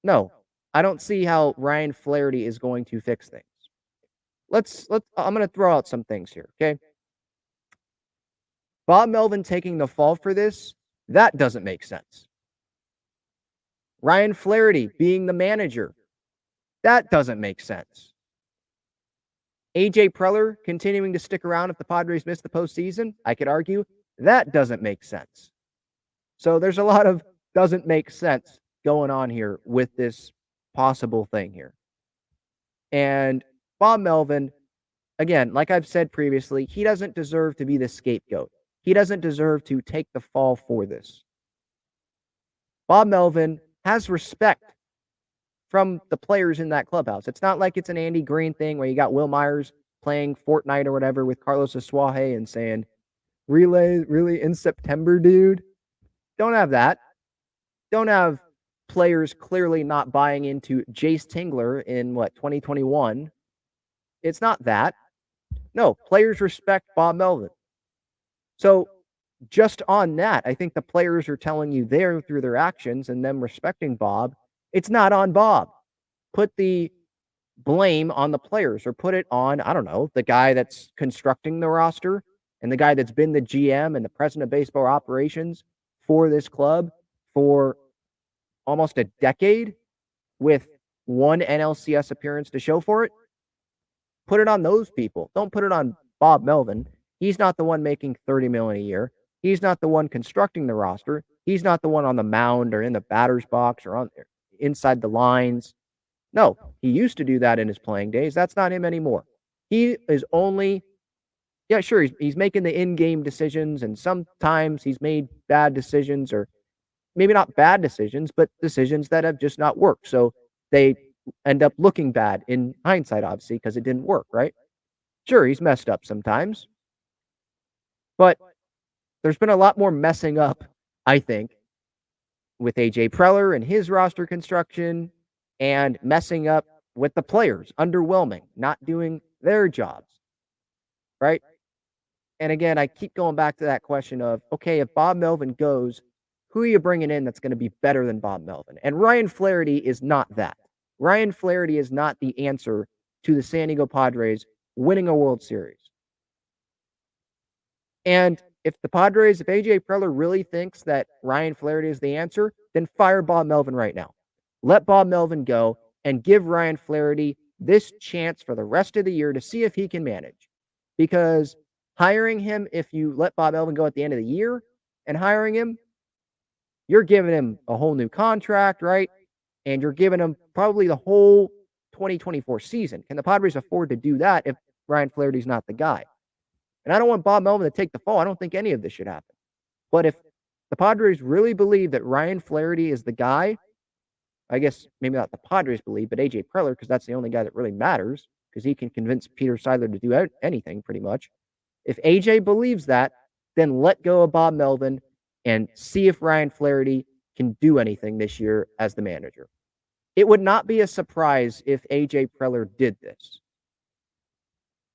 No, I don't see how Ryan Flaherty is going to fix things. I'm going to throw out some things here, okay? Bob Melvin taking the fall for this, that doesn't make sense. Ryan Flaherty being the manager, that doesn't make sense. AJ Preller continuing to stick around if the Padres miss the postseason, I could argue that doesn't make sense. So there's a lot of doesn't make sense going on here with this possible thing here. And Bob Melvin, again, like I've said previously, he doesn't deserve to be the scapegoat. He doesn't deserve to take the fall for this. Bob Melvin has respect from the players in that clubhouse. It's not like it's an Andy Green thing where you got Will Myers playing Fortnite or whatever with Carlos Asuaje and saying, really in September, dude? Don't have that. Don't have players clearly not buying into Jace Tingler in 2021. It's not that. No, players respect Bob Melvin. So just on that, I think the players are telling you there through their actions and them respecting Bob. It's not on Bob. Put the blame on the players or put it on, I don't know, the guy that's constructing the roster and the guy that's been the GM and the president of baseball operations for this club for almost a decade with one NLCS appearance to show for it. Put it on those people. Don't put it on Bob Melvin. He's not the one making $30 million a year. He's not the one constructing the roster. He's not the one on the mound or in the batter's box or on inside the lines. No, he used to do that in his playing days. That's not him anymore. He is only, yeah, sure, he's making the in-game decisions, and sometimes he's made bad decisions, or maybe not bad decisions, but decisions that have just not worked. So they end up looking bad in hindsight, obviously, because it didn't work, right? Sure, he's messed up sometimes, but there's been a lot more messing up, I think, with AJ Preller and his roster construction and messing up with the players, underwhelming, not doing their jobs, right? And again, I keep going back to that question of, okay, if Bob Melvin goes, who are you bringing in that's going to be better than Bob Melvin? And Ryan Flaherty is not that. Ryan Flaherty is not the answer to the San Diego Padres winning a World Series. And if AJ Preller really thinks that Ryan Flaherty is the answer, then fire Bob Melvin right now. Let Bob Melvin go and give Ryan Flaherty this chance for the rest of the year to see if he can manage. Because hiring him, if you let Bob Melvin go at the end of the year and hiring him, you're giving him a whole new contract, right? And you're giving him probably the whole 2024 season. Can the Padres afford to do that if Ryan Flaherty's not the guy? And I don't want Bob Melvin to take the fall. I don't think any of this should happen. But if the Padres really believe that Ryan Flaherty is the guy, I guess maybe not the Padres believe, but AJ Preller, because that's the only guy that really matters, because he can convince Peter Seidler to do anything pretty much. If AJ believes that, then let go of Bob Melvin and see if Ryan Flaherty can do anything this year as the manager. It would not be a surprise if AJ Preller did this,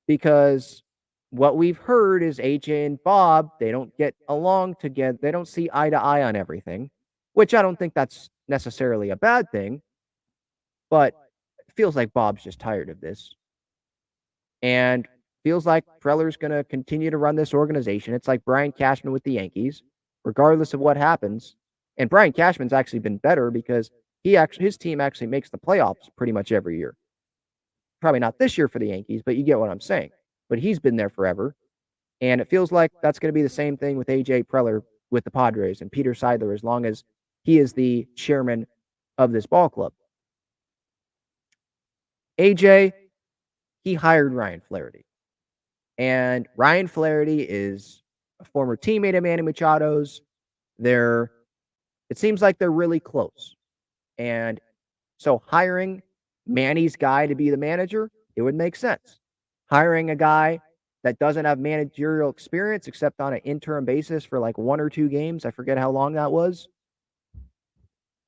because what we've heard is AJ and Bob, they don't get along together. They don't see eye to eye on everything, which I don't think that's necessarily a bad thing, but it feels like Bob's just tired of this. And feels like Preller's going to continue to run this organization. It's like Brian Cashman with the Yankees, regardless of what happens. And Brian Cashman's actually been better because his team actually makes the playoffs pretty much every year. Probably not this year for the Yankees, but you get what I'm saying. But he's been there forever. And it feels like that's going to be the same thing with AJ Preller with the Padres and Peter Seidler, as long as he is the chairman of this ball club. AJ, he hired Ryan Flaherty. And Ryan Flaherty is a former teammate of Manny Machado's. It seems like they're really close. And so hiring Manny's guy to be the manager, it would make sense. Hiring a guy that doesn't have managerial experience except on an interim basis for like 1 or 2 games. I forget how long that was.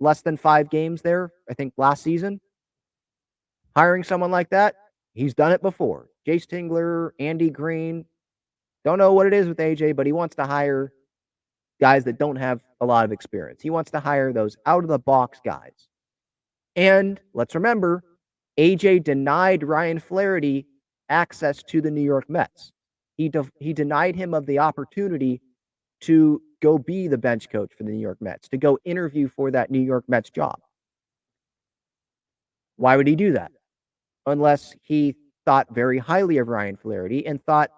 Less than 5 games there, I think, last season. Hiring someone like that, he's done it before. Jace Tingler, Andy Green. Don't know what it is with AJ, but he wants to hire guys that don't have a lot of experience. He wants to hire those out-of-the-box guys. And let's remember, AJ denied Ryan Flaherty access to the New York Mets. He denied him of the opportunity to go be the bench coach for the New York Mets, to go interview for that New York Mets job. Why would he do that? Unless he thought very highly of Ryan Flaherty and thought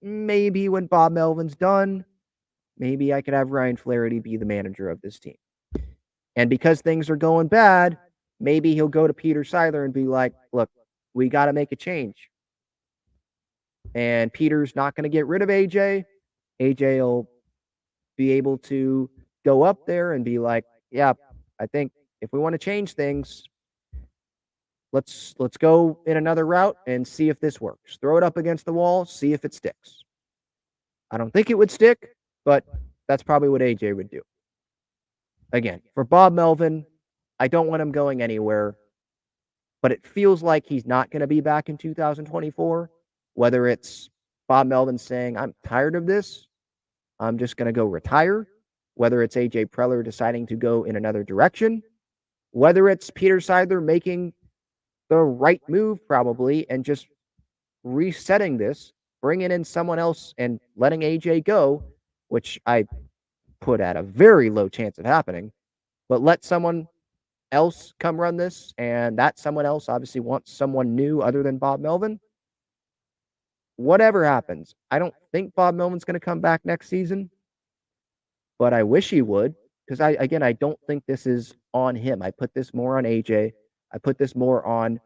maybe when Bob Melvin's done, maybe I could have Ryan Flaherty be the manager of this team. And because things are going bad, maybe he'll go to Peter Seidler and be like, look, we got to make a change. And Peter's not going to get rid of AJ. AJ will be able to go up there and be like, yeah, I think if we want to change things, let's go in another route and see if this works. Throw it up against the wall, see if it sticks. I don't think it would stick, but that's probably what AJ would do. Again, for Bob Melvin, I don't want him going anywhere, but it feels like he's not going to be back in 2024. Whether it's Bob Melvin saying, I'm tired of this, I'm just going to go retire. Whether it's AJ Preller deciding to go in another direction. Whether it's Peter Seidler making the right move, probably, and just resetting this, bringing in someone else and letting AJ go, which I put at a very low chance of happening, but let someone else come run this, and that someone else obviously wants someone new other than Bob Melvin. Whatever happens, I don't think Bob Melvin's going to come back next season, but I wish he would, because I don't think this is on him. I put this more on AJ. I put this more on,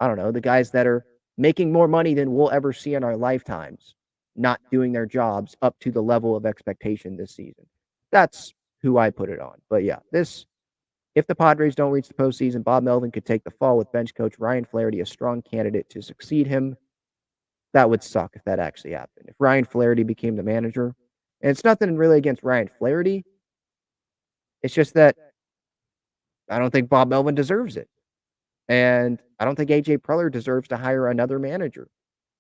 I don't know, the guys that are making more money than we'll ever see in our lifetimes, not doing their jobs up to the level of expectation this season. That's who I put it on. But yeah, if the Padres don't reach the postseason, Bob Melvin could take the fall with bench coach Ryan Flaherty, a strong candidate to succeed him. That would suck if that actually happened. If Ryan Flaherty became the manager, and it's nothing really against Ryan Flaherty. It's just that I don't think Bob Melvin deserves it. And I don't think AJ Preller deserves to hire another manager.